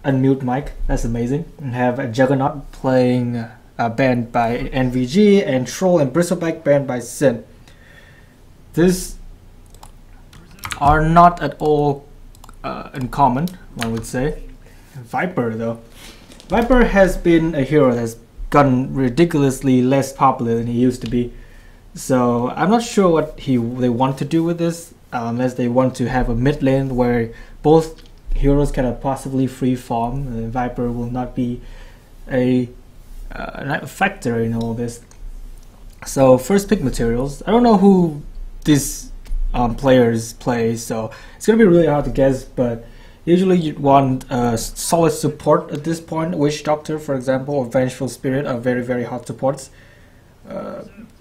unmute mic. That's amazing. We have a Juggernaut playing banned by NVG, and Troll and Bristleback banned by Cyn. These are not at all uncommon, one would say. Viper though. Viper has been a hero that's gotten ridiculously less popular than he used to be. So I'm not sure what they want to do with this, unless they want to have a mid lane where both heroes can possibly free farm. Viper will not be a factor in all this. So first pick materials. I don't know who these players play, so it's gonna be really hard to guess, but usually you'd want solid support at this point. Witch Doctor, for example, or Vengeful Spirit are very hot supports.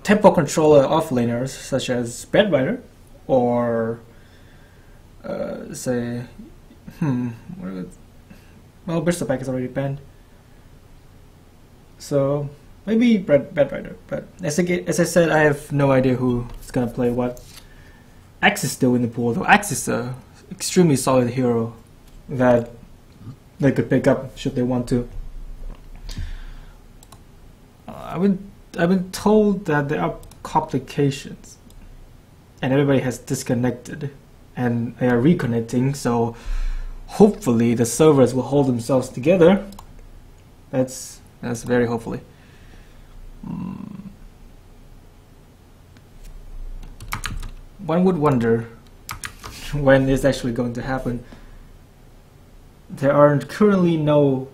Tempo controller offlaners such as Bedrider or say well, Bristleback is already banned, so maybe Bedrider, but as I said, I have no idea who's gonna play what. Axe is still in the pool though. Axe is a extremely solid hero that they could pick up should they want to. I've been told that there are complications and everybody has disconnected and they are reconnecting, so hopefully the servers will hold themselves together. That's very hopefully. One would wonder when it's actually going to happen. There are currently no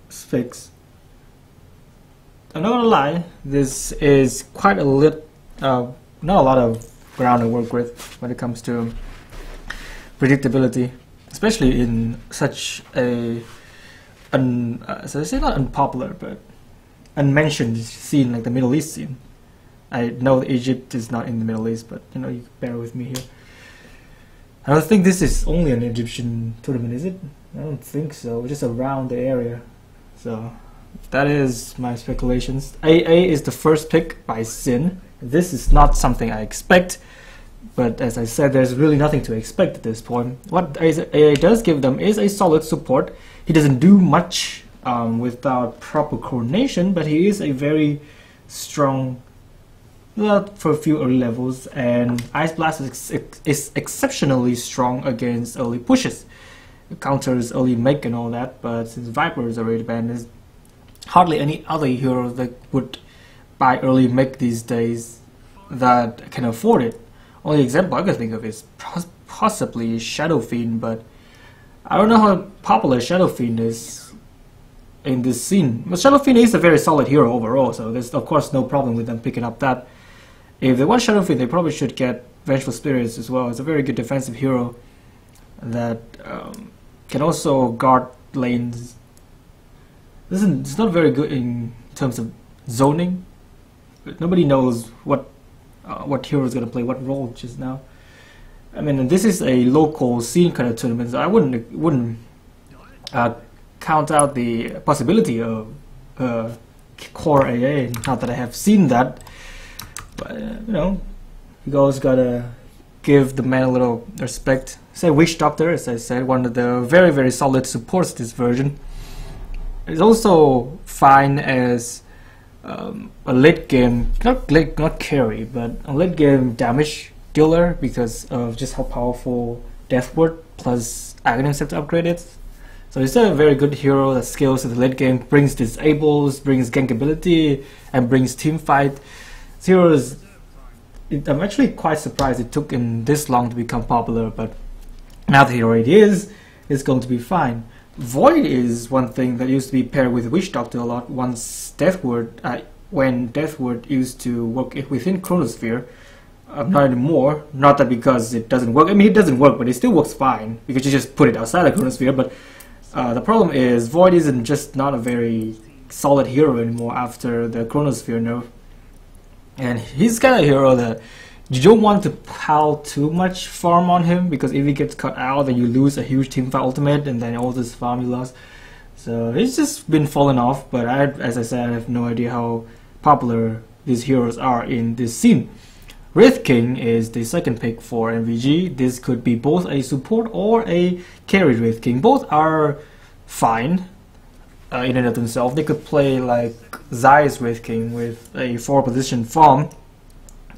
fix. I'm not gonna lie, this is quite a not a lot of ground to work with when it comes to predictability, especially in such a so I say not unpopular but unmentioned scene like the Middle East scene. I know that Egypt is not in the Middle East, but you know, you bear with me here. I don't think this is only an Egyptian tournament, is it? I don't think so. Just around the area. So that is my speculations. AA is the first pick by Cyn. This is not something I expect, but as I said, there's really nothing to expect at this point. What AA does give them is a solid support. He doesn't do much without proper coordination, but he is a very strong, well, for a few early levels, and Ice Blast is exceptionally strong against early pushes. It counters early make and all that, but since Viper is already banned, there's hardly any other hero that would buy early make these days that can afford it. Only example I can think of is possibly Shadow Fiend, but I don't know how popular Shadow Fiend is in this scene. But Shadow Fiend is a very solid hero overall, so there's of course no problem with them picking up that. If they want Shadow Fiend, they probably should get Vengeful Spirits as well. It's a very good defensive hero that can also guard lanes. It's not very good in terms of zoning. But nobody knows what hero is going to play what role just now. I mean, this is a local scene kind of tournament, so I wouldn't count out the possibility of core AA. Not that I have seen that. But, you know, you guys gotta give the man a little respect. Say Witch Doctor, as I said, one of the very solid supports this version. It's also fine as a late game, not carry, but a late game damage dealer because of just how powerful Death Ward plus Aghanim Scepter upgrade is. So he's a very good hero that scales to the late game, brings disables, brings gank ability, and brings team fight. Heroes, I'm actually quite surprised it took him this long to become popular, but now that he already is, it's going to be fine. Void is one thing that used to be paired with Witch Doctor a lot once when Death Ward used to work within Chronosphere. Not anymore. Not that because it doesn't work. I mean, it doesn't work, but it still works fine because you just put it outside the Chronosphere. But the problem is Void isn't just not a very solid hero anymore after the Chronosphere nerf. And he's kind of a hero that you don't want to pile too much farm on him, because if he gets cut out then you lose a huge teamfight ultimate and then all this farm you lost. So he's just been falling off, but as I said, I have no idea how popular these heroes are in this scene. Wraith King is the second pick for NVG. This could be both a support or a carry Wraith King. Both are fine in and of themselves. They could play like Zai's Wraith King with a 4-position farm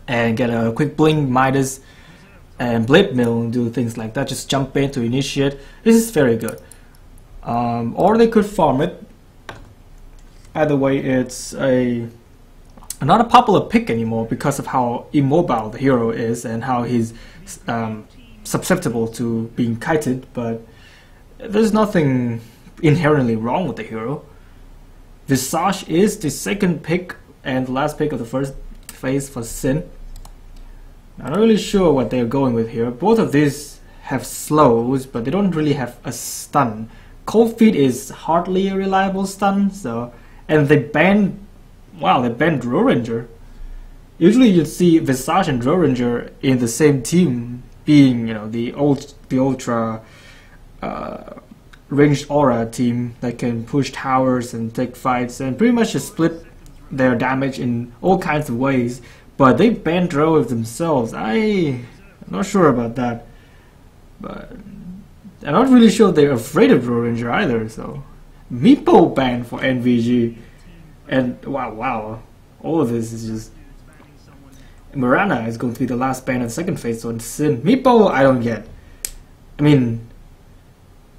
and get a quick blink Midas and Blade Mill and do things like that. Just jump in to initiate. This is very good. Or they could farm it. Either way, it's not a popular pick anymore because of how immobile the hero is and how he's susceptible to being kited, but there's nothing inherently wrong with the hero. Visage is the second pick and the last pick of the first phase for Sin. I'm not really sure what they're going with here. Both of these have slows, but they don't really have a stun. Cold Feet is hardly a reliable stun, and they banned Roranger. Usually you'd see Visage and Roranger in the same team, being the ultra ranged aura team that can push towers and take fights and pretty much just split their damage in all kinds of ways. But they banned Ro themselves. I'm not sure about that, but I'm not really sure they're afraid of Roranger either. So Meepo banned for NVG, and wow, all of this is just. Mirana is going to be the last ban in the second phase on Sin. Meepo, I don't get. I mean,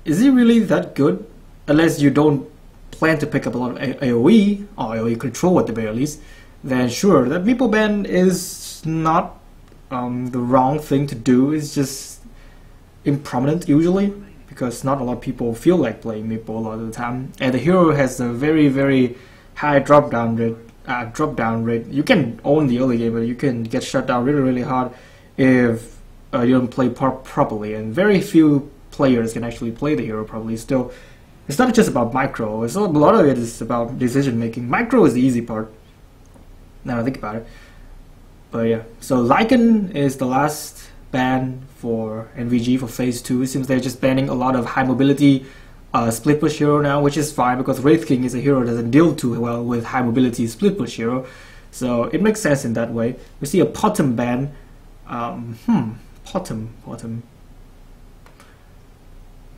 is he really that good? Unless you don't plan to pick up a lot of AoE, or AoE control at the very least, then sure, that Meepo ban is not the wrong thing to do. It's just improminent usually, because not a lot of people feel like playing Meepo a lot of the time. And the hero has a very, very high drop down rate. You can own the early game, but you can get shut down really, really hard if you don't play properly. And very few players can actually play the hero properly. Still, it's not just about micro. A lot of it is about decision making. Micro is the easy part. Now I think about it. But yeah, so Lycan is the last ban for NVG for phase 2. It seems they're just banning a lot of high mobility split push hero now, which is fine because Wraith King is a hero that doesn't deal too well with high mobility split push hero, so it makes sense in that way. We see a Potom ban.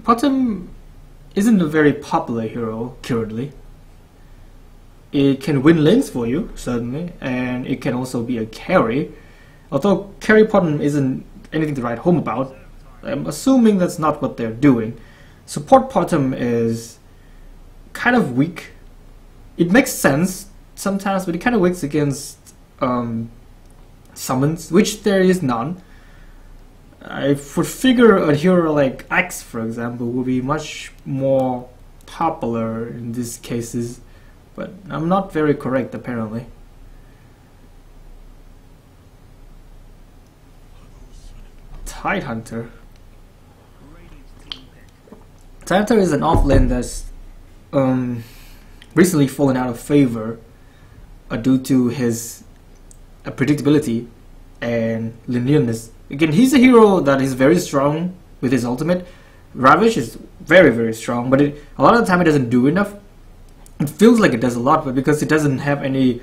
Potom isn't a very popular hero currently. It can win lanes for you, certainly, and it can also be a carry. Although carry Potom isn't anything to write home about. I'm assuming that's not what they're doing. Support Potom is kind of weak. It makes sense sometimes, but it kind of works against summons, which there is none. I would figure a hero like Axe, for example, would be much more popular in these cases, but I'm not very correct apparently. Tidehunter. Tidehunter is an offlane that's recently fallen out of favor due to his predictability and linearness. Again, he's a hero that is very strong with his ultimate. Ravish is very, very strong, but a lot of the time it doesn't do enough. It feels like it does a lot, but because it doesn't have any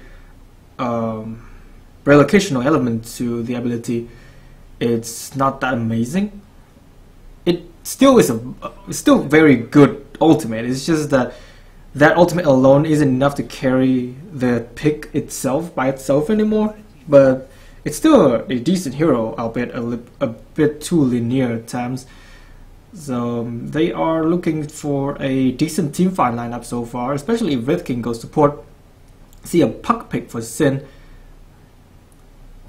relocational element to the ability, it's not that amazing. It still is still very good ultimate. It's just that ultimate alone isn't enough to carry the pick itself by itself anymore. But it's still a decent hero, albeit a bit too linear at times. So they are looking for a decent teamfight lineup so far, especially if Wraith King goes support. See a Puck pick for Sin.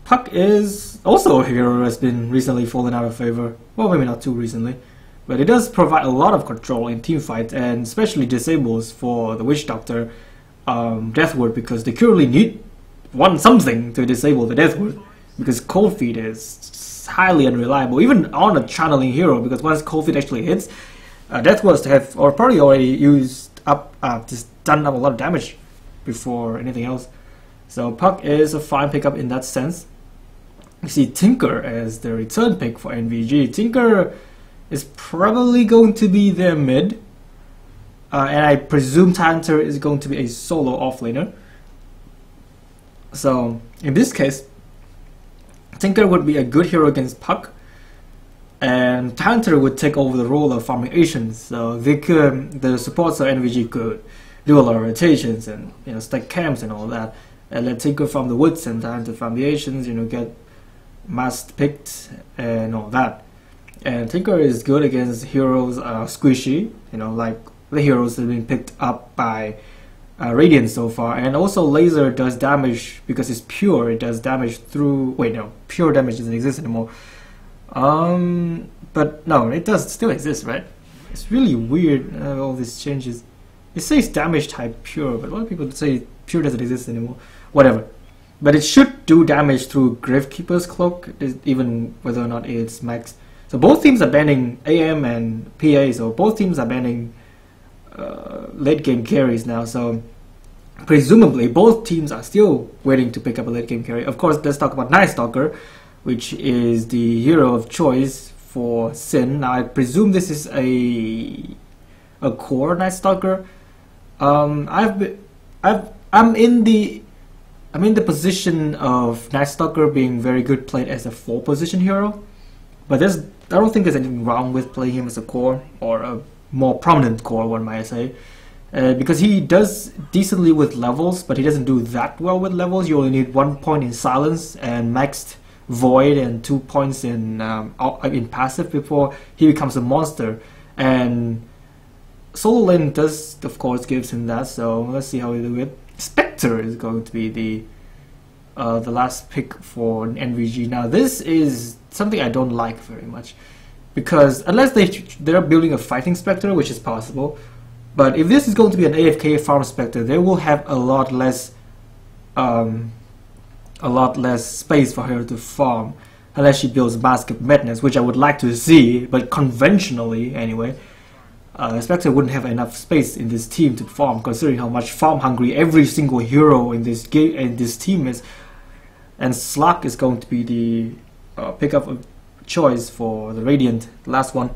Puck is also a hero that's been recently fallen out of favor. Well, maybe not too recently, but it does provide a lot of control in teamfights, and especially disables for the Witch Doctor Deathward, because they currently need something to disable the Deathward, because Cold Feet is highly unreliable, even on a channeling hero, because once Cold Feet actually hits, Deathward have probably already used up, just done up a lot of damage before anything else. So Puck is a fine pickup in that sense. You see Tinker as the return pick for NVG. Tinker is probably going to be their mid, and I presume Tidehunter is going to be a solo offlaner. So in this case, Tinker would be a good hero against Puck. and Hunter would take over the role of farming Asians. So they could, the supports of NVG could do a lot of rotations and stack camps and all that, and let Tinker farm the woods and Hunter farm the Asians. Get massed picked and all that. And Tinker is good against heroes squishy, like the heroes that have been picked up by Radiant so far. And also Laser does damage because it's pure. It does damage through. Wait, no, pure damage doesn't exist anymore. But no, it does still exist, right? It's really weird, all these changes. It says damage type pure, but a lot of people say pure doesn't exist anymore. Whatever. But it should do damage through Gravekeeper's Cloak, even whether or not it's max. So both teams are banning AM and PA, so both teams are banning late game carries now. So presumably both teams are still waiting to pick up a late game carry. Of course, let's talk about Night Stalker, which is the hero of choice for Sin. Now I presume this is a core Night Stalker. I'm in the position of Night Stalker being very good played as a 4 position hero, but I don't think there's anything wrong with playing him as a core, or a more prominent core, one might say, because he does decently with levels, but he doesn't do that well with levels. You only need 1 point in silence and maxed void and 2 points in passive before he becomes a monster. And solo lane does, of course, gives him that. So let's see how we do it. Spectre is going to be the last pick for NVG. Now this is something I don't like very much, because unless they're building a fighting Spectre, which is possible, but if this is going to be an AFK farm Spectre, they will have a lot less space for her to farm, unless she builds Mask of Madness, which I would like to see, but conventionally anyway, Spectre wouldn't have enough space in this team to farm, considering how much farm hungry every single hero in this game and this team is. And Slug is going to be the pickup of choice for the Radiant, the last one.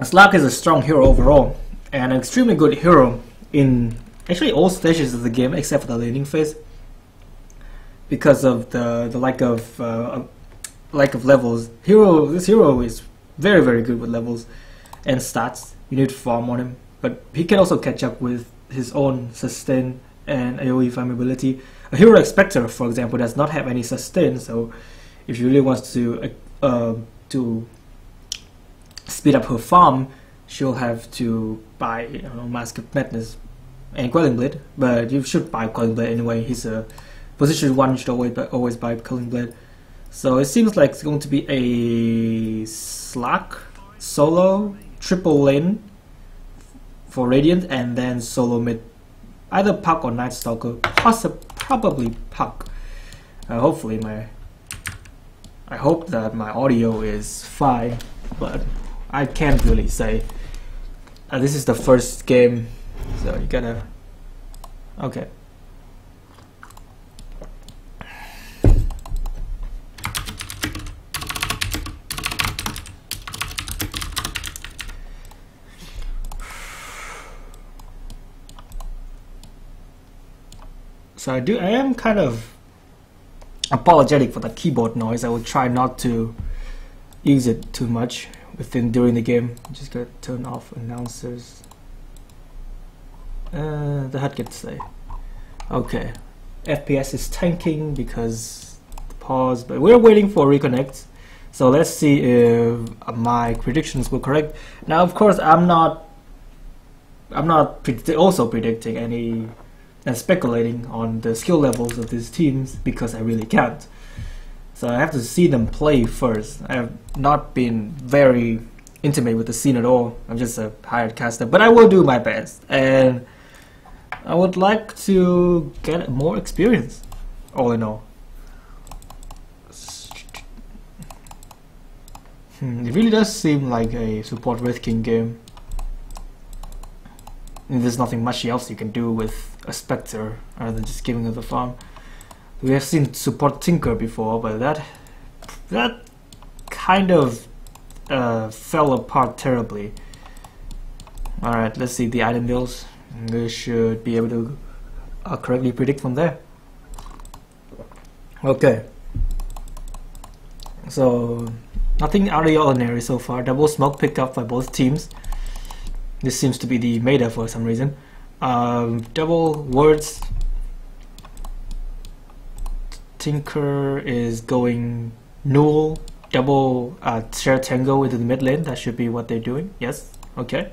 Slug is a strong hero overall, and an extremely good hero in actually all stages of the game except for the laning phase, because of the lack of levels. This hero is very, very good with levels and stats. You need to farm on him, but he can also catch up with his own sustain and AoE farm ability. A hero like Spectre, for example, does not have any sustain, so if she really wants to speed up her farm, she'll have to buy Mask of Madness and Quelling Blade. But you should buy Quelling Blade anyway. He's a position 1, you should always buy Quelling Blade. So it seems like it's going to be a Slug solo triple lane for Radiant, and then solo mid, either Puck or Night Stalker, probably Puck. Hopefully I hope that my audio is fine, but I can't really say. This is the first game, so you gotta. Okay. So I am kind of apologetic for that keyboard noise. I will try not to use it too much during the game. I'm just gonna turn off announcers. The HUD gets say. Okay, FPS is tanking because the pause, but we're waiting for reconnect. So let's see if my predictions were correct. Now, of course, I'm not predicting any and speculating on the skill levels of these teams, because I really can't. So I have to see them play first. I have not been very intimate with the scene at all. I'm just a hired caster, but I will do my best, and I would like to get more experience, all in all. It really does seem like a support Wraith King game. And there's nothing much else you can do with a Spectre other than just giving her the farm. We have seen support Tinker before, but that kind of fell apart terribly. Alright, let's see the item builds. We should be able to correctly predict from there. Okay. So nothing out of the ordinary so far. Double smoke picked up by both teams. This seems to be the meta for some reason. Double words. Tinker is going null. Double share tango into the mid lane. That should be what they're doing. Yes. Okay.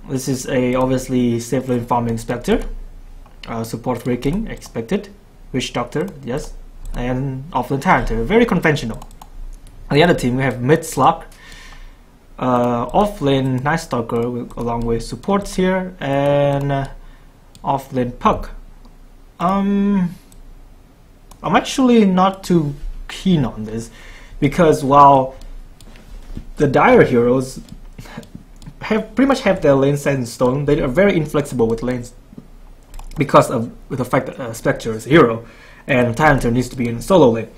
This is a obviously safe lane farming Spectre. Support breaking expected. Witch Doctor. Yes. And offlane Tyrant. Very conventional. On the other team we have mid Slug. Offlane Night Stalker along with supports here, and offlane Puck. I'm actually not too keen on this, because while the Dire heroes pretty much have their lane set in stone, they are very inflexible with lanes because of the fact that Spectre is a hero and Tyrant needs to be in solo lane.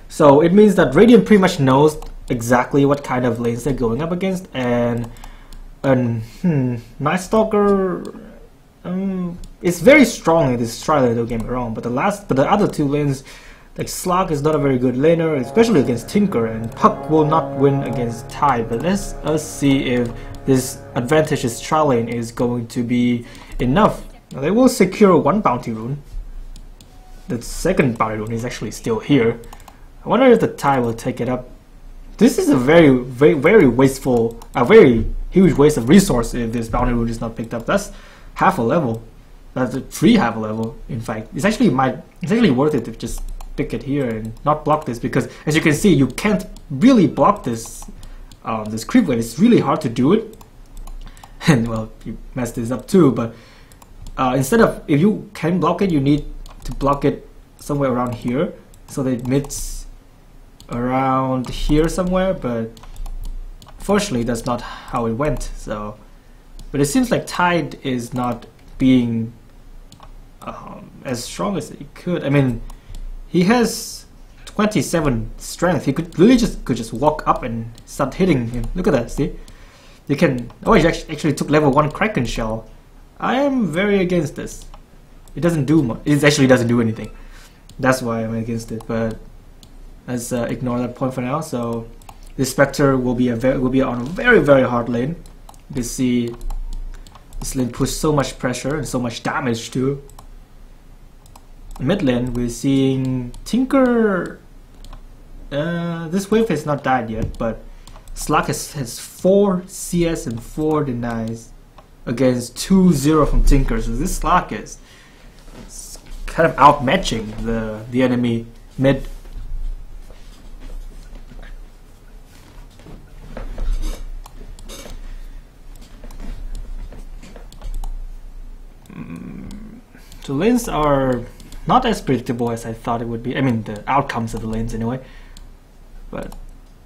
So it means that Radiant pretty much knows exactly what kind of lanes they're going up against, and Night Stalker is very strong in this trial, don't get me wrong, but the other two lanes, like Slug is not a very good laner, especially against Tinker, and Puck will not win against Ty. But let's see if this advantageous trial lane is going to be enough. Now, they will secure one bounty rune. The second bounty rune is actually still here. I wonder if the Ty will take it up. This is a very wasteful, a very huge waste of resource if this bounty rune is not picked up. That's half a level. That's a free half a level. In fact, it's actually worth it to just pick it here and not block this, because as you can see, you can't really block this this creep wave. It's really hard to do it, and well, you messed this up too. But instead of, if you can block it, you need to block it somewhere around here, so that it meets around here somewhere, but fortunately that's not how it went. So, but it seems like Tide is not being as strong as he could. I mean, he has 27 strength. He could really just walk up and start hitting him. Look at that, see? You can. Oh, he actually took level 1 Kraken Shell. I am very against this. It doesn't do much. It actually doesn't do anything. That's why I'm against it. But let's ignore that point for now. So this Spectre will be on a very hard lane. You can see this lane push so much pressure and so much damage too. Mid lane we're seeing Tinker. This wave has not died yet, but Slug has 4 CS and 4 denies against 2-0 from Tinker. So this Slug is kind of outmatching the enemy mid. So lanes are not as predictable as I thought it would be. I mean, the outcomes of the lanes anyway. But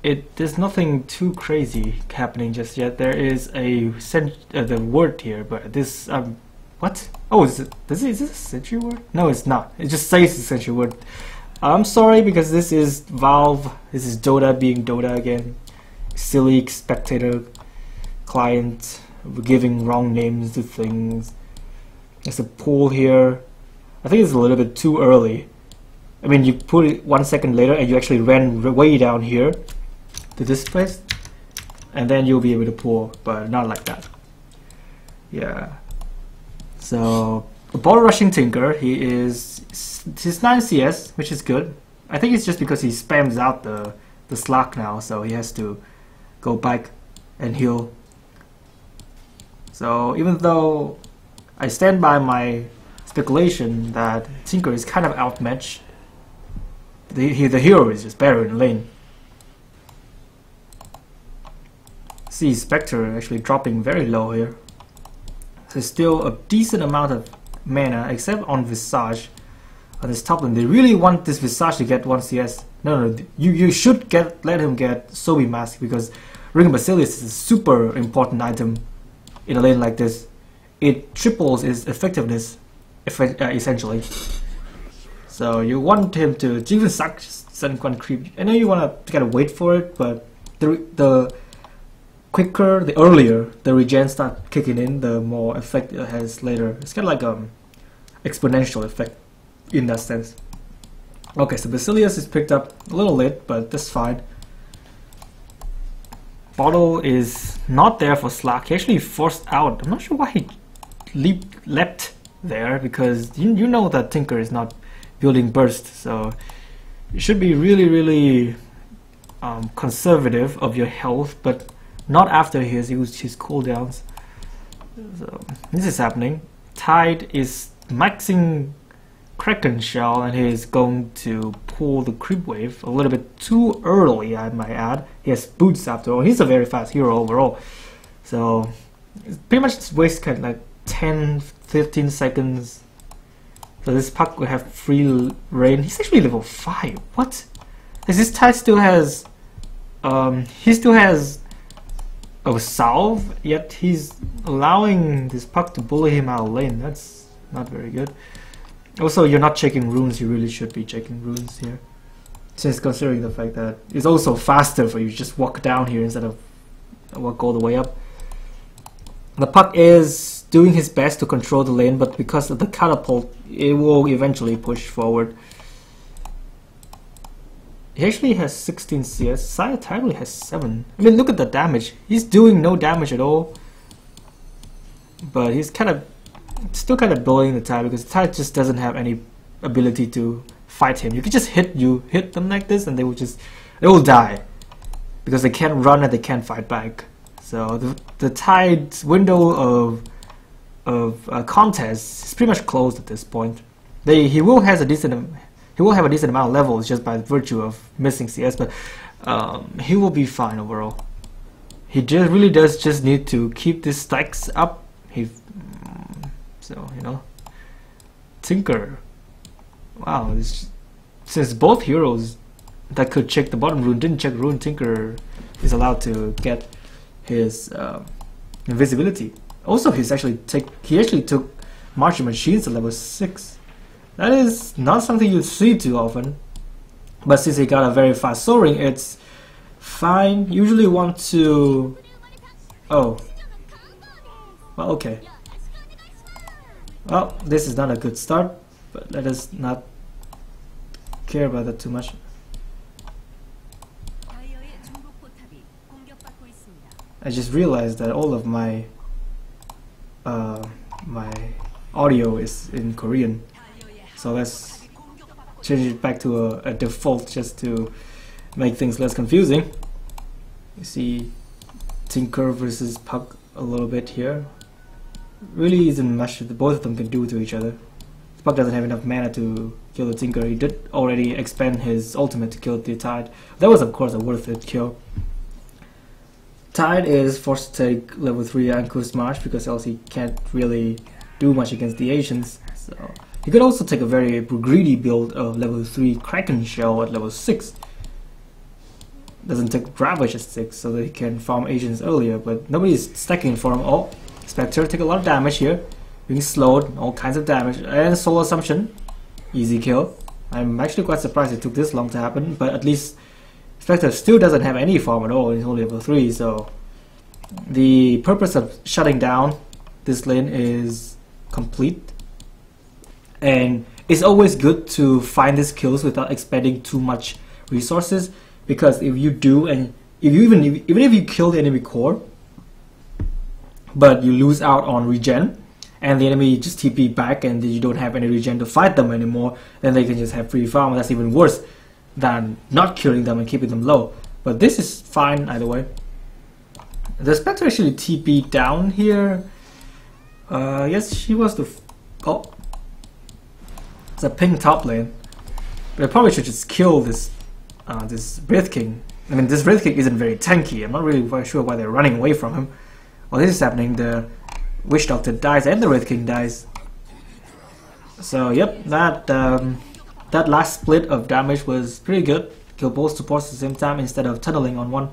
there's nothing too crazy happening just yet. There is the word here, but this what? Oh, is this a sentry word? No, it's not. It just says the sentry word. I'm sorry, because this is Valve. This is Dota being Dota again. Silly spectator client giving wrong names to things. There's a pool here. I think it's a little bit too early. I mean, you put it 1 second later and you actually ran way down here to this place, and then you'll be able to pull, but not like that. Yeah. So, ball rushing Tinker, he's 9 CS, which is good. I think it's just because he spams out the Slug now, so he has to go back and heal. So even though I stand by my speculation that Tinker is kind of outmatched, the hero is just better in lane. See Spectre actually dropping very low here. There's still a decent amount of mana, except on Visage. On this top lane, they really want this Visage to get 1 CS. No, you should let him get Sobi Mask, because Ring of Basilius is a super important item in a lane like this. It triples his effectiveness, essentially. So you want him to even suck Sun Quan creep. I know you want to kind of wait for it, but the quicker, the earlier the regen start kicking in, the more effect it has later. It's kind of like exponential effect in that sense. Okay, so Basilius is picked up a little late, but that's fine. Bottle is not there for Slack. He actually forced out. I'm not sure why he leapt there, because you know that Tinker is not building burst, so you should be really conservative of your health, but not after he has used his cooldowns. So this is happening. Tide is maxing Kraken Shell, and he is going to pull the creep wave a little bit too early, I might add. He has boots after all. He's a very fast hero overall, so it's pretty much just waste kind of like 10-15 seconds. So this puck will have free reign. He's actually level 5. What? This Tide still has he still has a salve, yet he's allowing this puck to bully him out of lane. That's not very good. Also, you're not checking runes. You really should be checking runes here, since considering the fact that it's also faster for you to just walk down here instead of walk all the way up. The puck is doing his best to control the lane, but because of the catapult, it will eventually push forward. He actually has 16 CS. CynthiaCrescent has 7. I mean, look at the damage. He's doing no damage at all, but he's still kind of bullying the Tide, because the Tide just doesn't have any ability to fight him. You can just hit them like this, and they will die, because they can't run and they can't fight back. So the Tide's window of contest is pretty much closed at this point. He will have a decent amount of levels just by virtue of missing CS, but he will be fine overall. He really does just need to keep these stacks up. So, you know, Tinker. Wow, since both heroes that could check the bottom rune didn't check rune, Tinker is allowed to get his invisibility. Also, he actually took Marching Machines to level 6. That is not something you see too often, but since he got a very fast soaring, it's fine. Usually want to... Oh. Well, okay. Well, this is not a good start, but let us not care about that too much. I just realized that all of my my audio is in Korean, so let's change it back to a default just to make things less confusing. You see Tinker versus Puck a little bit here. Really isn't much that both of them can do to each other. Puck doesn't have enough mana to kill the Tinker. He did already expend his ultimate to kill the Tide. That was of course a worth it kill. Tide is forced to take level 3 Ankus March, because else he can't really do much against the Asians. So he could also take a very greedy build of level 3 Kraken Shell at level 6. Doesn't take Ravage at 6, so that he can farm Asians earlier, but nobody's stacking for him. Oh, Spectre take a lot of damage here, being slowed, all kinds of damage, and Soul Assumption, easy kill. I'm actually quite surprised it took this long to happen, but at least Spectre still doesn't have any farm at all. He's only level 3, so the purpose of shutting down this lane is complete. And it's always good to find these kills without expending too much resources, because if you do, and even if you kill the enemy core, but you lose out on regen, and the enemy just TP back and you don't have any regen to fight them anymore, then they can just have free farm. That's even worse than not killing them and keeping them low. But this is fine either way. The Spectre actually TP down here. Yes, she was the... Oh. It's a pink top lane. But I probably should just kill this this Wraith King. I mean, this Wraith King isn't very tanky. I'm not really quite sure why they're running away from him. Well, this is happening. The Witch Doctor dies and the Wraith King dies. So, yep, that last split of damage was pretty good. Kill both supports at the same time instead of tunneling on one.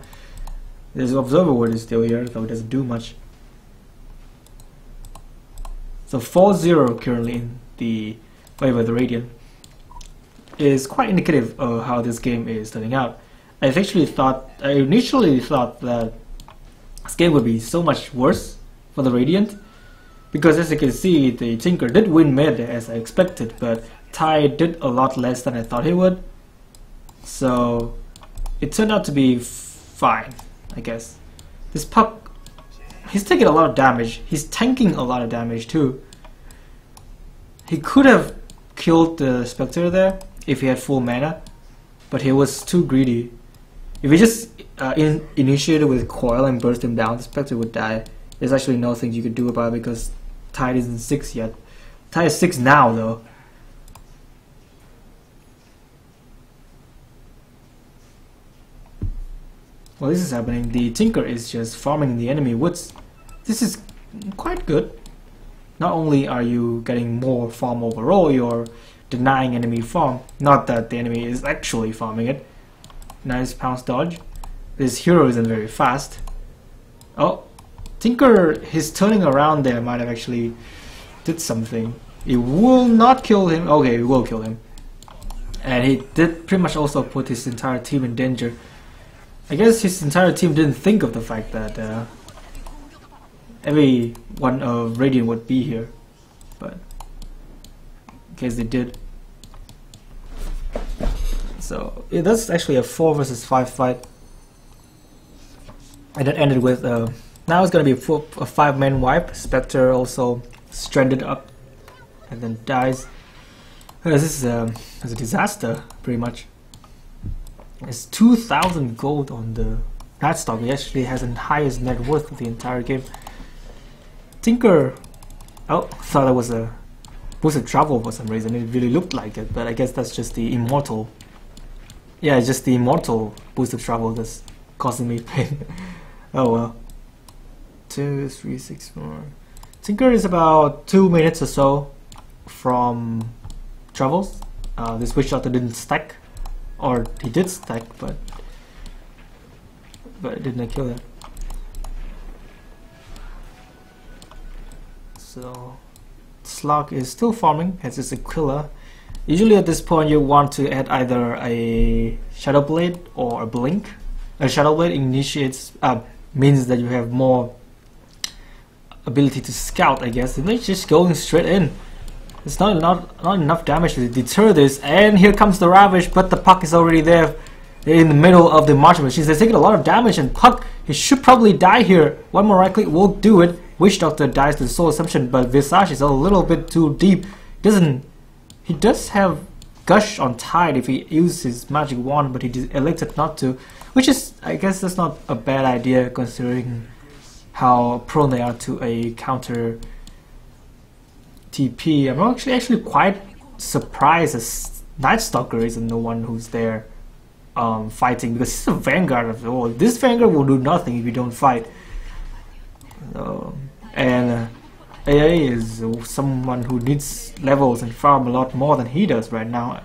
There's Observer Ward is still here, though it doesn't do much. So 4-0 currently in the Wave of the Radiant is quite indicative of how this game is turning out. I initially thought that this game would be so much worse for the Radiant, because as you can see, the Tinker did win mid as I expected, but Tide did a lot less than I thought he would, so it turned out to be fine, I guess. This Puck, he's taking a lot of damage. He's tanking a lot of damage too. He could have killed the Spectre there if he had full mana, but he was too greedy. If he just initiated with Coil and burst him down, the Spectre would die. There's actually nothing you could do about it because Tide isn't 6 yet. Tide is 6 now though. While this is happening, the Tinker is just farming the enemy woods. This is quite good. Not only are you getting more farm overall, you're denying enemy farm. Not that the enemy is actually farming it. Nice pounce dodge. This hero isn't very fast. Oh, Tinker, his turning around there might have actually did something. It will not kill him. Okay, it will kill him. And he did pretty much also put his entire team in danger. I guess his entire team didn't think of the fact that every one of Radiant would be here, but in case they did. So yeah, that's actually a 4 versus 5 fight, and it ended with now it's gonna be a 5-man wipe. Spectre also stranded up and then dies. This is a disaster pretty much. It's 2,000 gold on the Nightstock. He actually has the highest net worth of the entire game. Tinker, oh, thought that was a boosted travel for some reason. It really looked like it, but I guess that's just the immortal. Yeah, it's just the immortal boosted travel that's causing me pain. Oh well. 2, 3, 6, 4. Tinker is about 2 minutes or so from travels. This Witch Doctor didn't stack. Or he did stack, but it didn't kill him. So Slug is still farming as his Aquila. Usually at this point you want to add either a Shadow Blade or a Blink. A Shadow Blade initiates means that you have more ability to scout, I guess. And it's just going straight in. It's not enough damage to deter this, and here comes the Ravage, but the Puck is already there. They're in the middle of the marching machines. They're taking a lot of damage, and Puck, he should probably die here. One more right click will do it. Witch Doctor dies to Soul Assumption, but Visage is a little bit too deep. He does have Gush on Tide if he uses his magic wand, but he elected not to, which is, I guess that's not a bad idea considering how prone they are to a counter TP. I'm actually quite surprised as Nightstalker isn't the one who's there fighting, because it's a Vanguard of all. This Vanguard will do nothing if you don't fight. And AA is someone who needs levels and farm a lot more than he does right now.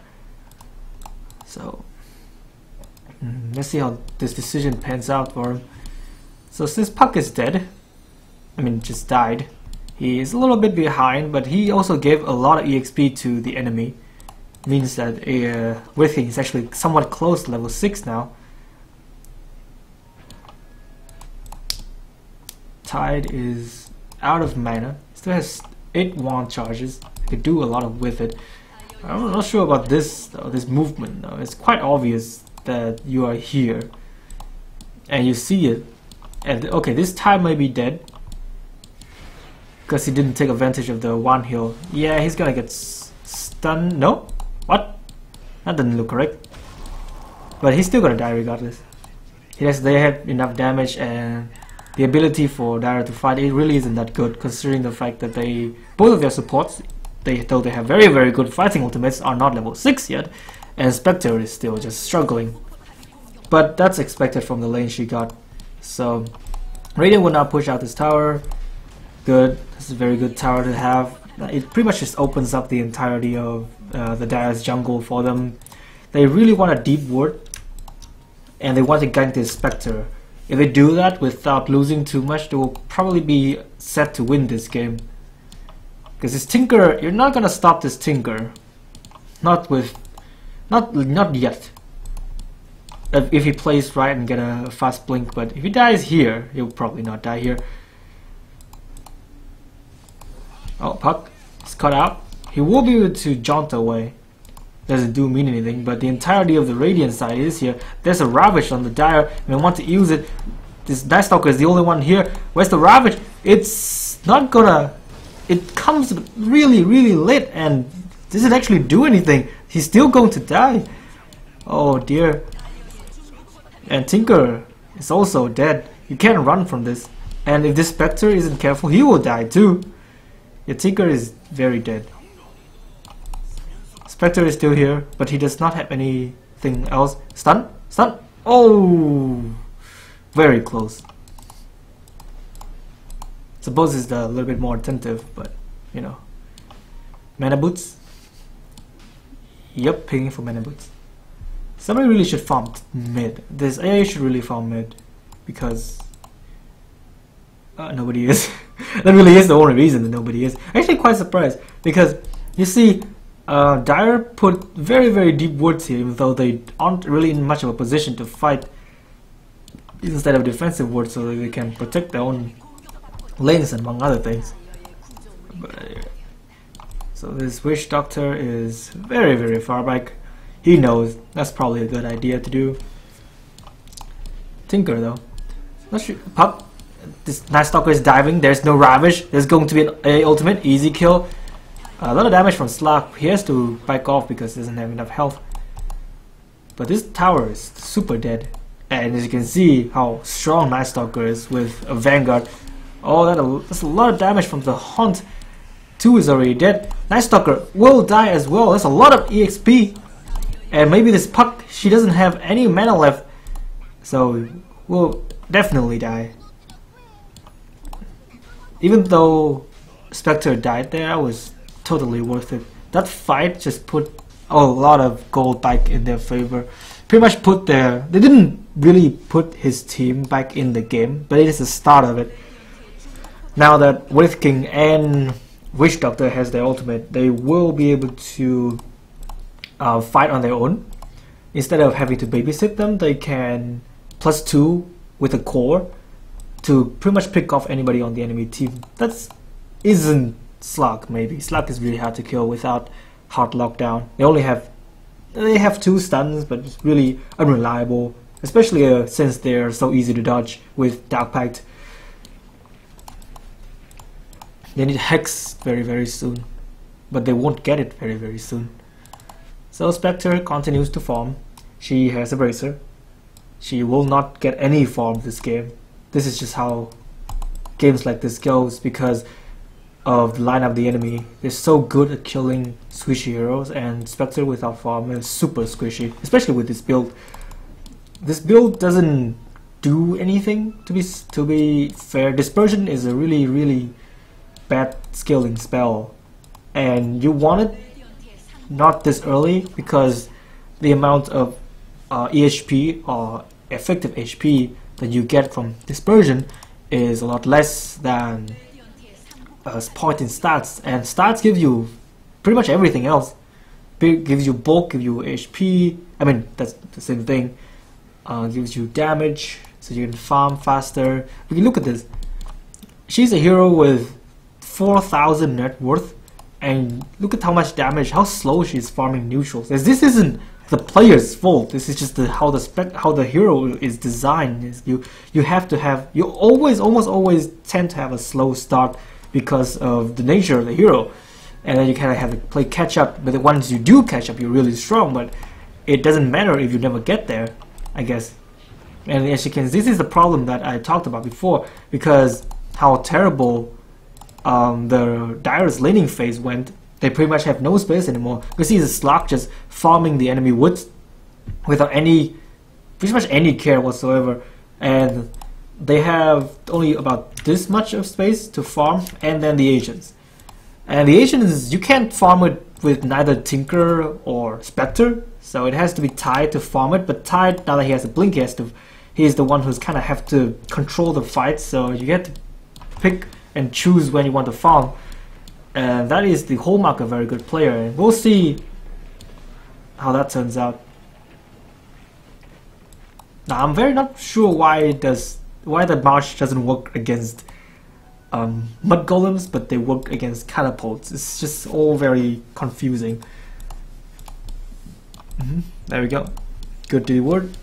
So let's see how this decision pans out for him. So since Puck is dead, I mean just died, he is a little bit behind, but he also gave a lot of EXP to the enemy. Means that with him, he's actually somewhat close to level 6 now. Tide is out of mana. Still has 8 wand charges. He could do a lot with it. I'm not sure about this though, this movement though. It's quite obvious that you are here, and you see it. And okay, this Tide may be dead because he didn't take advantage of the one heal. Yeah, he's gonna get stunned. No? What? That didn't look correct. But he's still gonna die regardless. They have enough damage, and the ability for Dara to fight, it really isn't that good considering the fact that both of their supports, though they have very very good fighting ultimates, are not level 6 yet, and Spectre is still just struggling. But that's expected from the lane she got. So Radiant will now push out this tower. Good. This is a very good tower to have. It pretty much just opens up the entirety of the Dara's jungle for them. They really want a deep ward, and they want to gank this Spectre. If they do that without losing too much, they will probably be set to win this game. Because this Tinker, you're not gonna stop this Tinker. Not yet. If he plays right and get a fast blink, but if he dies here, he'll probably not die here. Oh, Puck is cut out. He will be able to jaunt away. Doesn't do mean anything, but the entirety of the Radiant side is here. There's a Ravage on the Dire, and I want to use it. This Night Stalker is the only one here. Where's the Ravage? It's not gonna... It comes really, really late, and doesn't actually do anything. He's still going to die. Oh dear. And Tinker is also dead. You can't run from this. And if this Spectre isn't careful, he will die too. Yeah, Tinker is very dead. Spectre is still here, but he does not have anything else. Stun? Stun? Oh! Very close. Suppose it's a little bit more attentive, but you know. Mana boots? Yep, pinging for mana boots. Somebody really should farm mid. This AA should really farm mid, because nobody is. That really is the only reason that nobody is. Actually quite surprised, because you see Dire put very, very deep woods here, even though they aren't really in much of a position to fight instead of defensive woods, so that they can protect their own lanes among other things. But, so this Witch Doctor is very, very far back. He knows that's probably a good idea to do. Tinker though, not sure. Pup. This Night Stalker is diving. There's no Ravage. There's going to be an A ultimate, easy kill. A lot of damage from Slug. He has to back off because he doesn't have enough health. But this tower is super dead. And as you can see how strong Night Stalker is with a Vanguard. Oh, that's a lot of damage from the Haunt. 2 is already dead. Night Stalker will die as well. That's a lot of EXP. And maybe this Puck, she doesn't have any mana left. So will definitely die. Even though Spectre died there, that was totally worth it. That fight just put a lot of gold back in their favor. Pretty much put they didn't really put his team back in the game, but it is the start of it. Now that Wraith King and Witch Doctor has their ultimate, they will be able to fight on their own. Instead of having to babysit them, they can +2 with a core to pretty much pick off anybody on the enemy team. That isn't Slug. Maybe Slug is really hard to kill without hard lockdown. They have 2 stuns, but it's really unreliable, especially since they're so easy to dodge with Dark Pact. They need Hex very, very soon, but they won't get it very, very soon. So Spectre continues to farm. She has a Bracer. She will not get any farm this game. This is just how games like this goes, because of the line of the enemy. They're so good at killing squishy heroes, and Spectre without farm is super squishy, especially with this build. This build doesn't do anything, to be fair. Dispersion is a really, really bad scaling spell, and you want it not this early, because the amount of EHP or effective HP that you get from Dispersion is a lot less than point in stats, and stats give you pretty much everything else. Gives you bulk, gives you HP, I mean that's the same thing. Gives you damage, so you can farm faster. We can look at this. She's a hero with 4,000 net worth, and look at how much damage, how slow she's farming neutrals. As this isn't the player's fault, this is just how the hero is designed. You almost always tend to have a slow start because of the nature of the hero, and then you kind of have to play catch up. But once you do catch up, you're really strong. But it doesn't matter if you never get there, I guess. And as you can see, this is the problem that I talked about before, because how terrible the Dire's laning phase went. They pretty much have no space anymore. You can see the Slug just farming the enemy woods without pretty much any care whatsoever, and they have only about this much of space to farm, and then the Asians. And the Asians, you can't farm it with neither Tinker or Spectre, so it has to be Tide to farm it. But Tide, now that he has a blink, he's the one who's kind of have to control the fight, so you get to pick and choose when you want to farm. And that is the hallmark of a very good player, and we'll see how that turns out. Now I'm very not sure why the March doesn't work against mud golems, but they work against catapults. It's just all very confusing. There we go. Good to the word.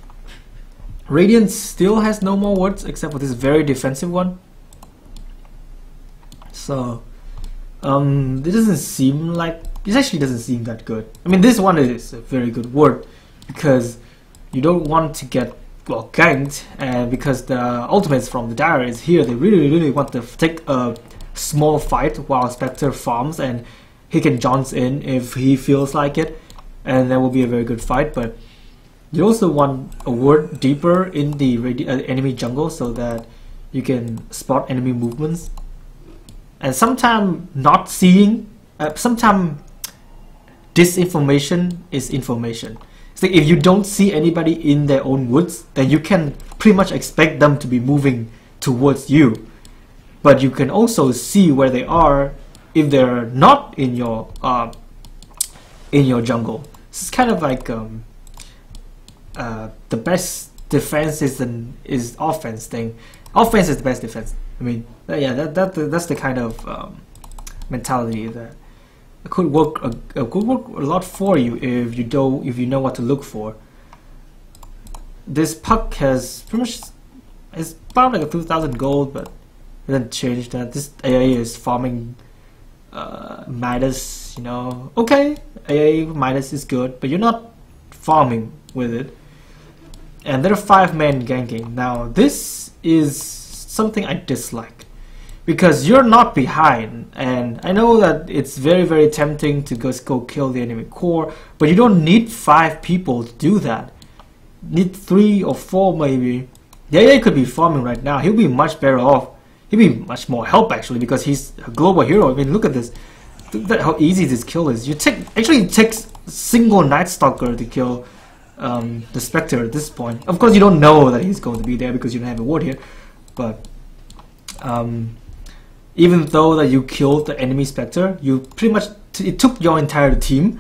Radiant still has no more words except for this very defensive one. So it doesn't seem like, it actually doesn't seem that good. I mean, this one is a very good word because you don't want to get ganked, and because the ultimates from the Dire is here, they really want to take a small fight while Spectre farms, and he can jounce in if he feels like it, and that will be a very good fight. But you also want a word deeper in the enemy jungle so that you can spot enemy movements. And sometimes not seeing, sometimes disinformation is information. So if you don't see anybody in their own woods, then you can pretty much expect them to be moving towards you. But you can also see where they are if they're not in your jungle. It's kind of like the best defense is offense thing. Offense is the best defense. I mean, yeah, that's the kind of mentality that could work a lot for you if you know what to look for. This puck has pretty much, it's about like a 2,000 gold, but it doesn't change that. This AA is farming Midas, you know. Okay, AA Midas is good, but you're not farming with it. And there are 5 men ganking. Now this is something I dislike, because you're not behind, and I know that it's very tempting to just go kill the enemy core, but you don't need 5 people to do that. Need 3 or 4 maybe. Yeah, he could be farming right now. He'll be much better off. He'll be much more help actually, because he's a global hero. I mean, look at this. Look at how easy this kill is. Actually it takes single Night Stalker to kill the Spectre at this point. Of course you don't know that he's going to be there because you don't have a ward here, but even though that you killed the enemy Spectre, you pretty much it took your entire team,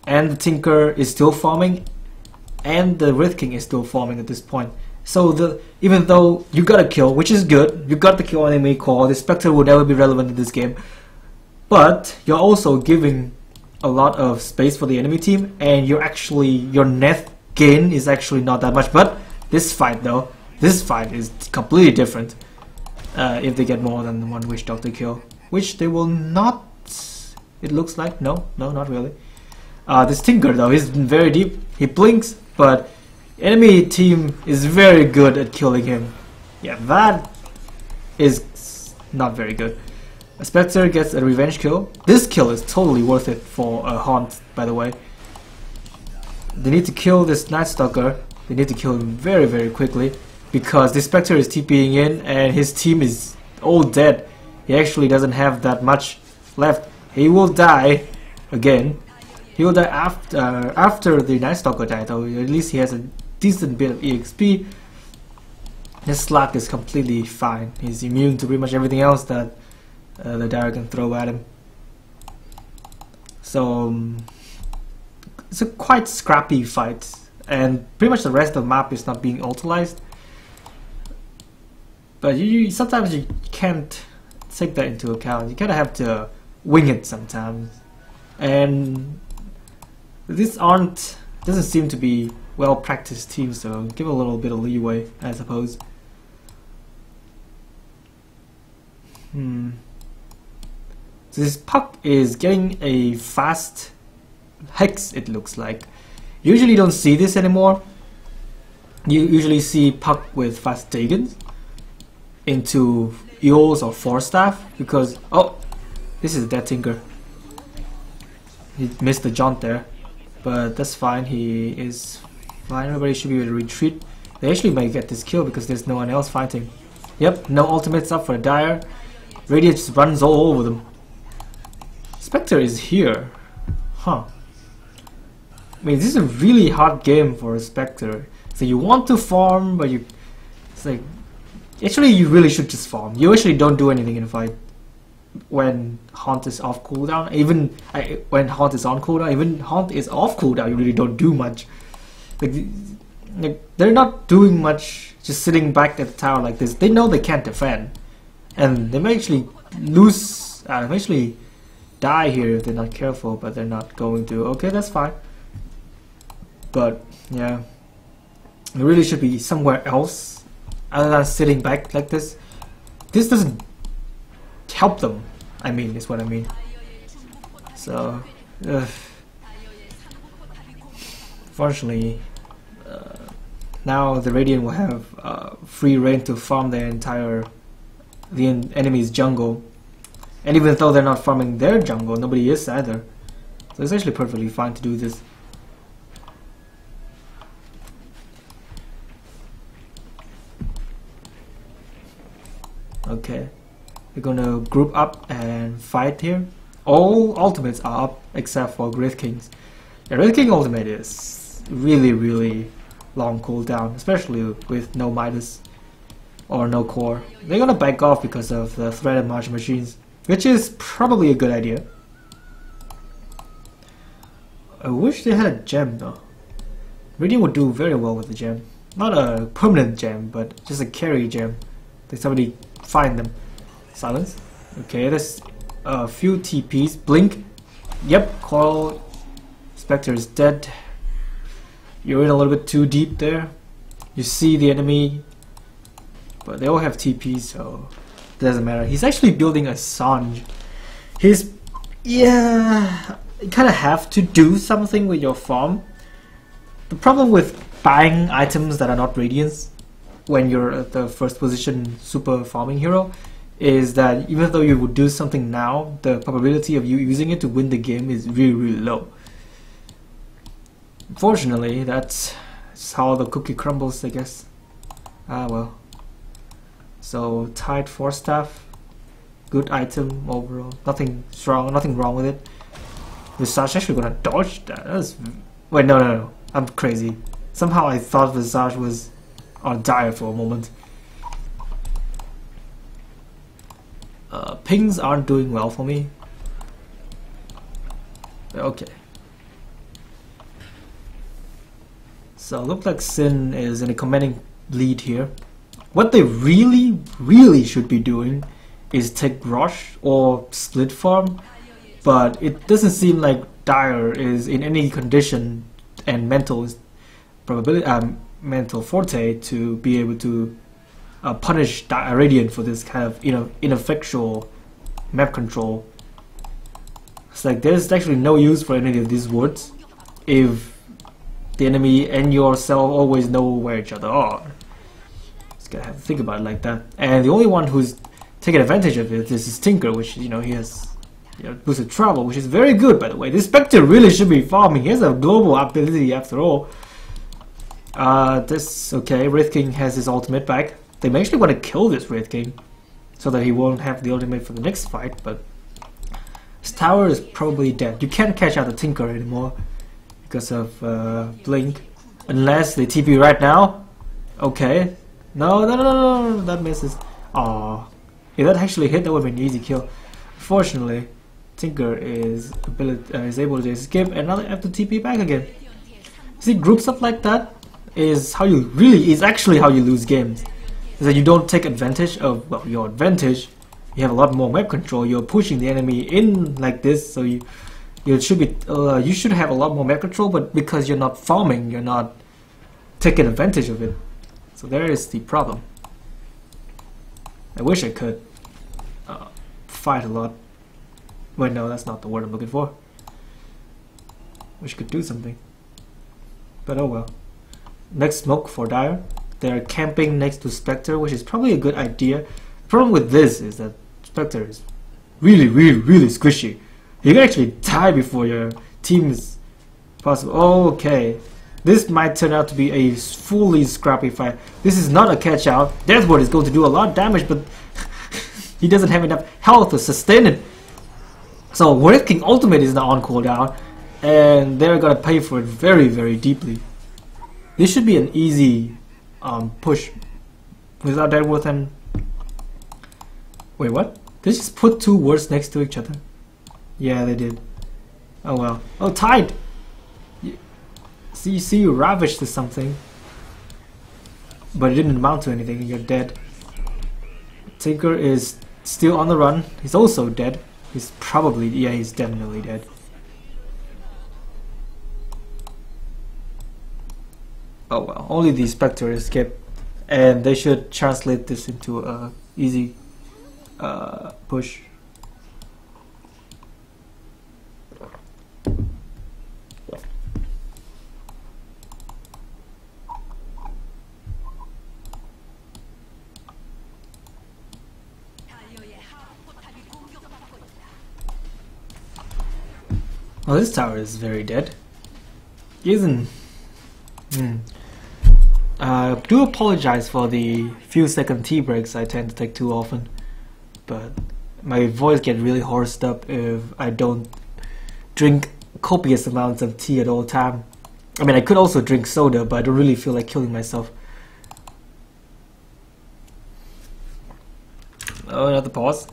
and the Tinker is still farming, and the Wraith King is still farming at this point. So even though you got a kill, which is good, you got the kill on enemy core, the Spectre will never be relevant in this game, but you're also giving a lot of space for the enemy team, and your net gain is actually not that much. But this fight is completely different. If they get more than 1 Witch Doctor kill, which they will not, it looks like. No, not really. This Tinker though, he's very deep, he blinks, but enemy team is very good at killing him. Yeah, that is not very good. A Spectre gets a revenge kill. This kill is totally worth it for a Haunt, by the way. They need to kill this Night Stalker. They need to kill him very quickly, because the Spectre is TPing in and his team is all dead. He actually doesn't have that much left. He will die again. He will die after the Night Stalker died, though. At least he has a decent bit of EXP. His Slack is completely fine. He's immune to pretty much everything else that the Dire can throw at him. So it's a quite scrappy fight, and pretty much the rest of the map is not being utilized. But sometimes you can't take that into account. You kind of have to wing it sometimes, and these doesn't seem to be well practiced teams, so give a little bit of leeway, I suppose. So this puck is getting a fast hex, it looks like. You usually don't see this anymore. You usually see puck with fast Dagons into Eels or Force Staff, because this is a dead Tinker. He missed the jaunt there, but that's fine. He is fine. Everybody should be able to retreat. They actually might get this kill because there's no one else fighting. Yep, no ultimates up for the Dire. Radiant just runs all over them. Spectre is here. Huh. I mean, this is a really hard game for a Spectre. So you want to farm, but it's like, actually you really should just farm. You actually don't do anything in a fight when Haunt is off cooldown. Even when Haunt is on cooldown, even Haunt is off cooldown, you really don't do much. Like they're not doing much, just sitting back at the tower like this. They know they can't defend, And they may actually lose, eventually die here if they're not careful, but they're not going to. Okay, that's fine. But yeah, it really should be somewhere else other than sitting back like this. This doesn't help them, I mean, is what I mean. So, fortunately, now the Radiant will have free reign to farm the enemy's jungle. And even though they're not farming their jungle, nobody is either. So it's actually perfectly fine to do this. Okay, we're gonna group up and fight here. All ultimates are up except for Wraith King's. The Wraith King ultimate is really long cooldown, especially with no Midas or no core. They're gonna back off because of the threatened march machines, which is probably a good idea. I wish they had a gem though. Radiant would do very well with the gem. Not a permanent gem, but just a carry gem. Did somebody find them? Silence. Okay, there's a few TPs. Blink. Yep, Coral Spectre is dead. You're in a little bit too deep there. You see the enemy, but they all have TP, so it doesn't matter. He's actually building a Sanj. Yeah, you kind of have to do something with your farm. The problem with buying items that are not Radiance when you're at the first position super farming hero is that even though you would do something now, the probability of you using it to win the game is really low. Unfortunately, that's how the cookie crumbles, I guess. Ah well. So tied Force Staff, good item overall. Nothing wrong with it. Visage actually gonna dodge that. Wait, no. I'm crazy. Somehow I thought Visage was on dire for a moment. Pings aren't doing well for me. Okay. So look like Sin is in a commanding lead here. What they really should be doing is take Rush or split farm, but it doesn't seem like Dire is in any condition and mental forte to be able to punish Radiant for this kind of ineffectual map control. It's like there's actually no use for any of these words if the enemy and yourself always know where each other are. Just gotta have to think about it like that. And the only one who's taking advantage of it is Tinker, which he has boosted travel, which is very good, by the way. This Spectre really should be farming. He has a global ability after all. Okay, Wraith King has his ultimate back. They may actually want to kill this Wraith King so that he won't have the ultimate for the next fight, but his tower is probably dead. You can't catch out the Tinker anymore because of Blink, unless they TP right now. Okay, no, that misses. Aww, if that actually hit, that would have been an easy kill. Fortunately, Tinker is able to escape and now they have to TP back again. See, groups up like that is actually how you lose games. Is that you don't take advantage of your advantage. You have a lot more map control. You're pushing the enemy in like this, so you should have a lot more map control. But because you're not farming, you're not taking advantage of it. So there is the problem. I wish I could fight a lot. Wait, no, that's not the word I'm looking for. Wish I could do something. But oh well. Next smoke for Dire. They're camping next to Spectre, which is probably a good idea. The problem with this is that Spectre is really squishy. You can actually die before your team is possible. Oh, okay. This might turn out to be a fully scrappy fight. This is not a catch out. Deathward is going to do a lot of damage, but he doesn't have enough health to sustain it. So Wraith King ultimate is now on cooldown, and they're gonna pay for it very deeply. This should be an easy push without Deathward and... Wait, what? They just put two words next to each other? Yeah, they did. Oh well. Oh, tied! See, you ravaged to something, but it didn't amount to anything and you're dead. Tinker is still on the run. He's also dead. He's probably, yeah, he's definitely dead. Oh well, only the Spectre escaped, and they should translate this into a easy push. Well, this tower is very dead. Isn't? Do apologize for the few second tea breaks I tend to take too often, but my voice gets really hoarse up if I don't drink copious amounts of tea at all time. I mean, I could also drink soda, but I don't really feel like killing myself. Oh, another pause.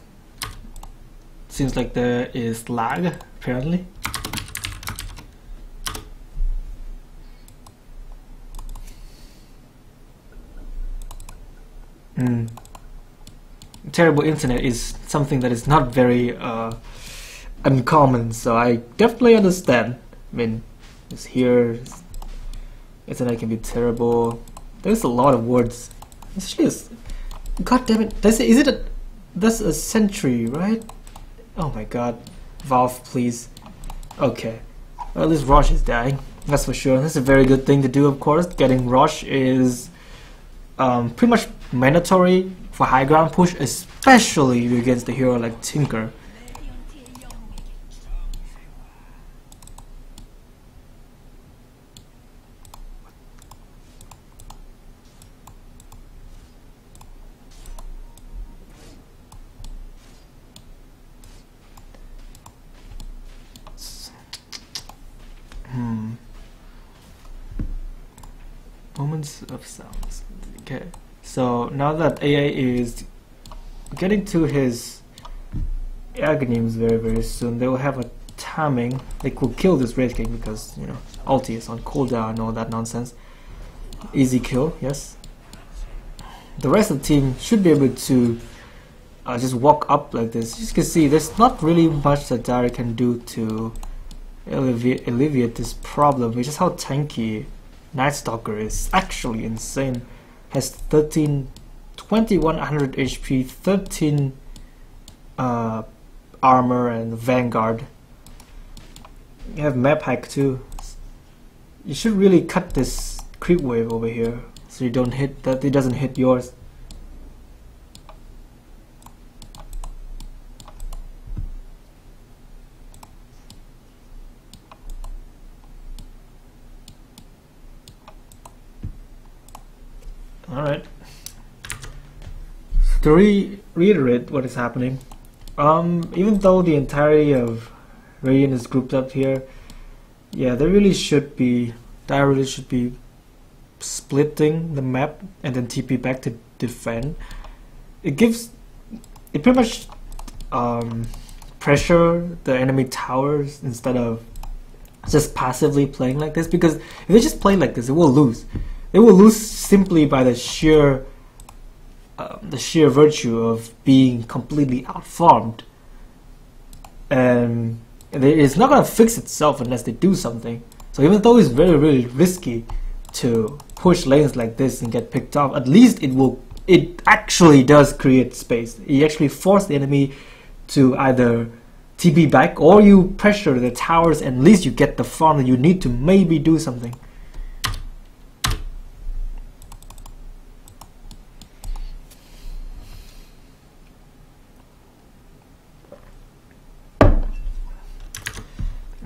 Seems like there is lag, apparently. Terrible internet is something that is not very uncommon, so I definitely understand. I mean, it's here, internet can be terrible. There's a lot of words. Especially, god damn it! That's a sentry, right? Oh my god, Valve, please. Okay, well, at least Rosh is dying. That's for sure. That's a very good thing to do, of course. Getting Rosh is pretty much mandatory for high ground push, especially against a hero like Tinker. Moments of silence. Okay. So now that AA is getting to his Aghanim's very soon, they will have a timing. They could kill this Wraith King because, you know, ulti is on cooldown and all that nonsense. Easy kill, yes. The rest of the team should be able to just walk up like this. As you can see, there's not really much that Dara can do to alleviate this problem, which is how tanky Night Stalker is. Actually insane. Has 2100 HP, 13 armor, and Vanguard. You have map hack too. You should really cut this creep wave over here so you don't hit that. It doesn't hit yours. Alright. To reiterate what is happening, even though the entirety of Radiant is grouped up here, yeah, Dire really should be splitting the map and then TP back to defend. It pretty much pressure the enemy towers instead of just passively playing like this, because if they just play like this, it will lose. They will lose simply by the sheer virtue of being completely outfarmed, and it's not gonna fix itself unless they do something. So even though it's very risky to push lanes like this and get picked off, at least it actually does create space. It actually forces the enemy to either TP back, or you pressure the towers and at least you get the farm that you need to maybe do something.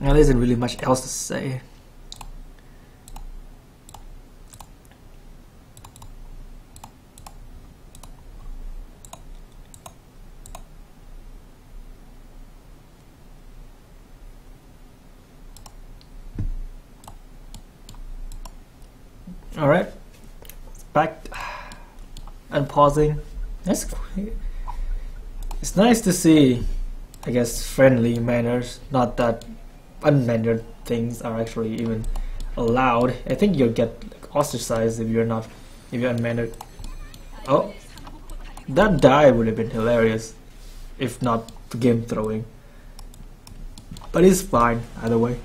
Now, there isn't really much else to say. Alright, back and pausing. That's great. It's nice to see, I guess, friendly manners, not that unmannered things are actually even allowed. I think you'll get like, ostracized if you're unmannered. Oh, that dive would have been hilarious. if not the game throwing. But it's fine either way.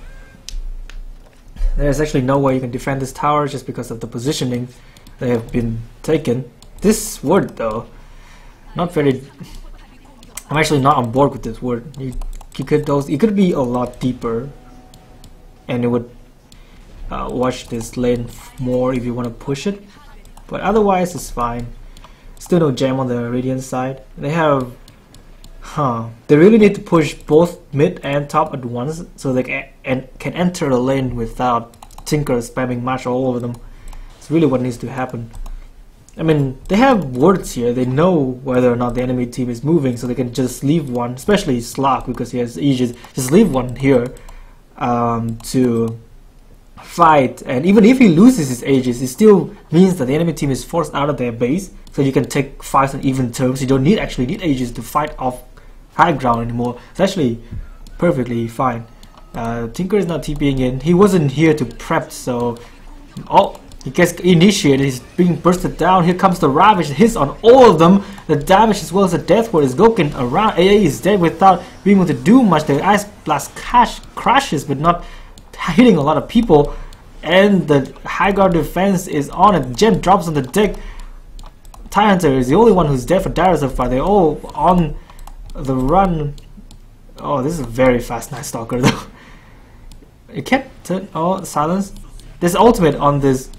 There's actually no way you can defend this tower just because of the positioning they have been taken. This ward though, not very. I'm actually not on board with this ward. You could be a lot deeper, and it would watch this lane more if you want to push it. But otherwise, it's fine. Still no gem on the Radiant side. They have, they really need to push both mid and top at once so they can enter the lane without Tinker spamming match all over them. It's really what needs to happen. I mean, they have wards here. They know whether or not the enemy team is moving, so they can just leave one, especially Slack because he has Aegis. Just leave one here to fight, and even if he loses his Aegis, it still means that the enemy team is forced out of their base, so you can take fights on even terms. You don't actually need Aegis to fight off high ground anymore. It's actually perfectly fine. Tinker is not TPing in. He wasn't here to prep, so he gets initiated. He's being bursted down. Here comes the Ravage. It hits on all of them. The damage as well as the death ward is going around. AA is dead without being able to do much. The Ice Blast crashes, but not hitting a lot of people. And the high guard defense is on it. Gem drops on the deck. Tidehunter is the only one who's dead for Darius so far. They're all on the run. Oh, this is a very fast Night Stalker though. It can't turn. Oh, silence. This ultimate on this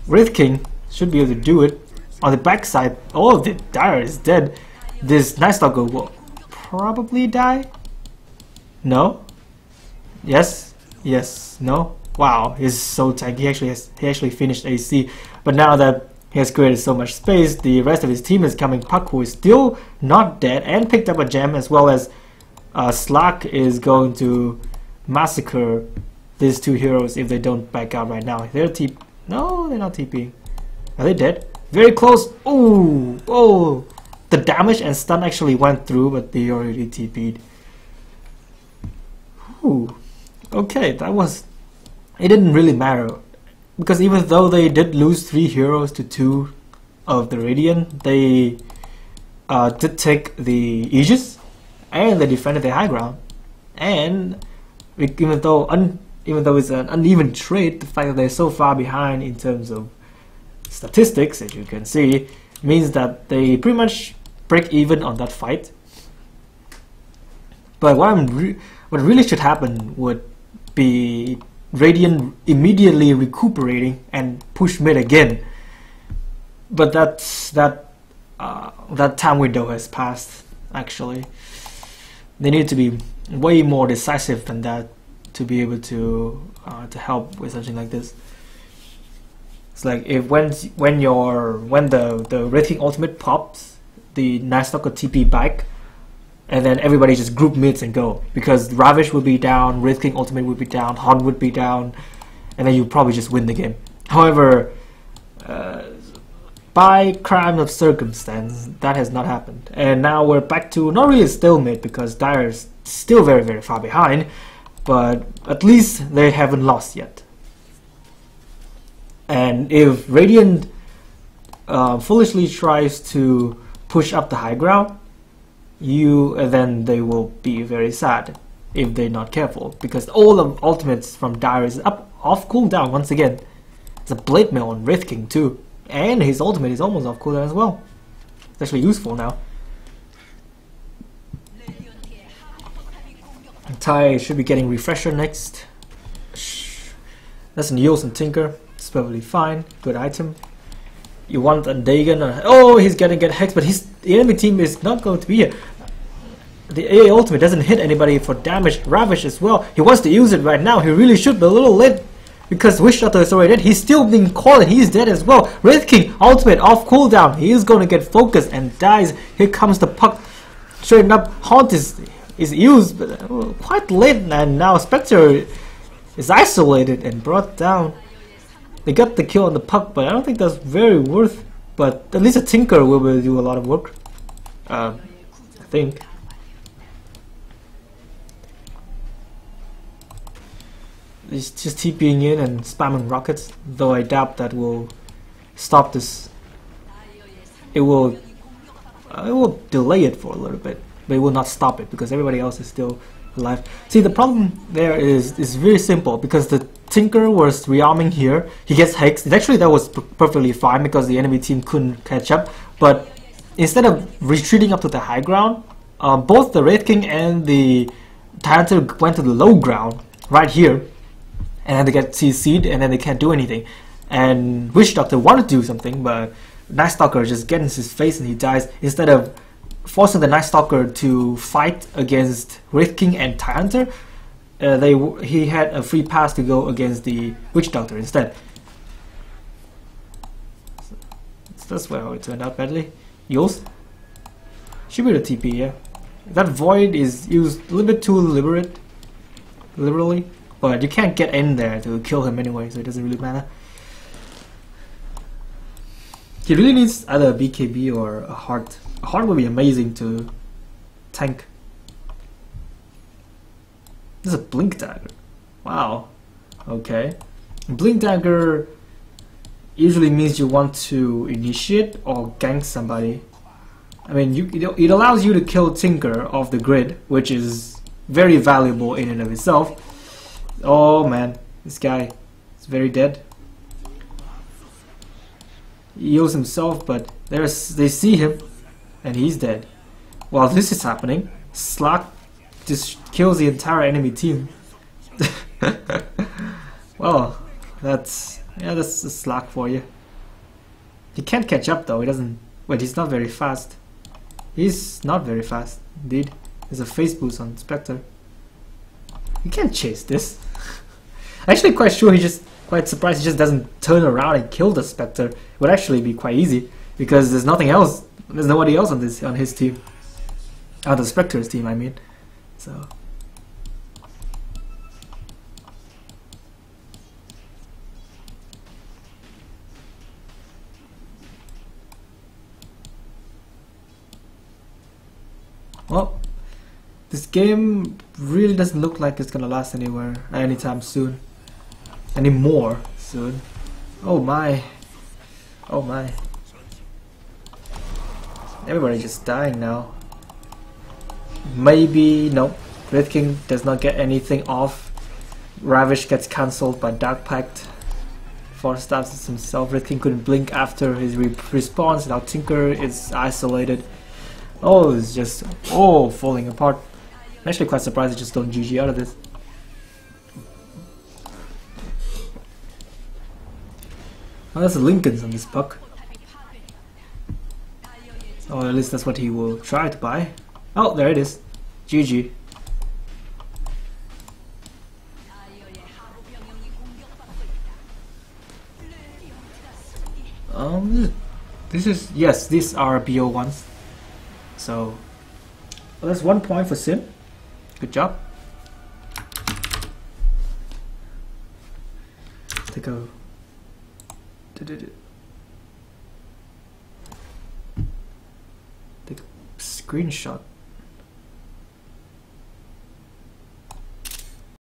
Wraith King should be able to do it. On the backside, oh, the Dire is dead. This Night Stalker will probably die. No. Yes. Yes. No. Wow, he's so tanky. He actually finished AC. But now that he has created so much space, the rest of his team is coming. Puck, who is still not dead and picked up a gem, as well as Slack is going to massacre these two heroes if they don't back out right now. No, they're not TPing. Are they dead? Very close. Oh, oh! The damage and stun actually went through, but they already TP'd. Ooh. Okay, that was. It didn't really matter because even though they did lose 3 heroes to 2 of the Radiant, they did take the Aegis and they defended the high ground. And even though it's an uneven trade, the fact that they're so far behind in terms of statistics, as you can see, means that they pretty much break even on that fight. But what really should happen would be Radiant immediately recuperating and push mid again. But that time window has passed. Actually, they need to be way more decisive than that to be able to help with something like this. It's like if when the Wraith King ultimate pops, the Night Stalker TP back, and then everybody just group mids and go, because Ravish would be down, Wraith King ultimate would be down, Han would be down, and then you probably just win the game. However, by crime of circumstance, that has not happened, and now we're back to not really a stalemate because Dire is still very, very far behind, but at least they haven't lost yet. And if Radiant foolishly tries to push up the high ground, then they will be very sad if they're not careful, because all the ultimates from Dire is off cooldown once again. It's a Blade Mail on Wraith King too, and his ultimate is almost off cooldown as well. It's actually useful now. Tai should be getting Refresher next. That's an Eos and Tinker. It's perfectly fine. Good item. You want a Dagon? Oh, he's gonna get hexed, but the enemy team is not going to be here. The AA ultimate doesn't hit anybody for damage. Ravish as well. He wants to use it right now. He really should, but a little late because Wish Shutter is already dead. He's still being called and he's dead as well. Wraith King ultimate off cooldown. He is going to get focused and dies. Here comes the puck. Straight up, Haunt is used, but quite late, and now Spectre is isolated and brought down. They got the kill on the puck, but I don't think that's very worth. But at least a Tinker will be able to do a lot of work. I think. He's just TPing in and spamming rockets, though I doubt that will stop this. It will delay it for a little bit. they will not stop it because everybody else is still alive. See, the problem there is very simple because the Tinker was rearming here. He gets hexed. Actually, that was perfectly fine because the enemy team couldn't catch up. But instead of retreating up to the high ground, both the Wraith King and the Tyranitar went to the low ground right here, and then they get CC'd, and then they can't do anything. And Witch Doctor wanted to do something, but Night Stalker just gets in his face and he dies. Instead of forcing the Night Stalker to fight against Wraith King and Tyranitar, he had a free pass to go against the Witch Doctor instead. So that's where it turned out badly. Yules should be the TP, yeah. That Void is used a little bit too liberally, but you can't get in there to kill him anyway, so it doesn't really matter. He really needs either a BKB or a heart. A heart would be amazing to tank. This is a Blink Dagger. Wow. Okay. Blink Dagger usually means you want to initiate or gank somebody. I mean, it allows you to kill Tinker off the grid, which is very valuable in and of itself. Oh man, this guy is very dead. He heals himself, but they see him, and he's dead. While this is happening, Slack just kills the entire enemy team. Well, that's a Slack for you. He can't catch up though. He doesn't. Wait, he's not very fast. He's not very fast, indeed. There's a face boost on Spectre. You can't chase this. I'm actually quite sure quite surprised he just doesn't turn around and kill the Spectre. It would actually be quite easy because there's nothing else. There's nobody else on his team. The Spectre's team, I mean. So. Well, this game really doesn't look like it's gonna last anytime soon. Anymore soon. Oh my. Oh my. Everybody just dying now. Maybe, no. Wraith King does not get anything off. Ravish gets cancelled by Dark Pact. Force stabs himself. Wraith King couldn't blink after his response. Now Tinker is isolated. Oh, it's just falling apart. I'm actually quite surprised they just don't GG out of this. Oh, that's Lincoln's on this puck. Or at least that's what he will try to buy. Oh, there it is. GG. Yes, these are BO ones. So, well, that's 1 point for Sim. Good job. Take a screenshot.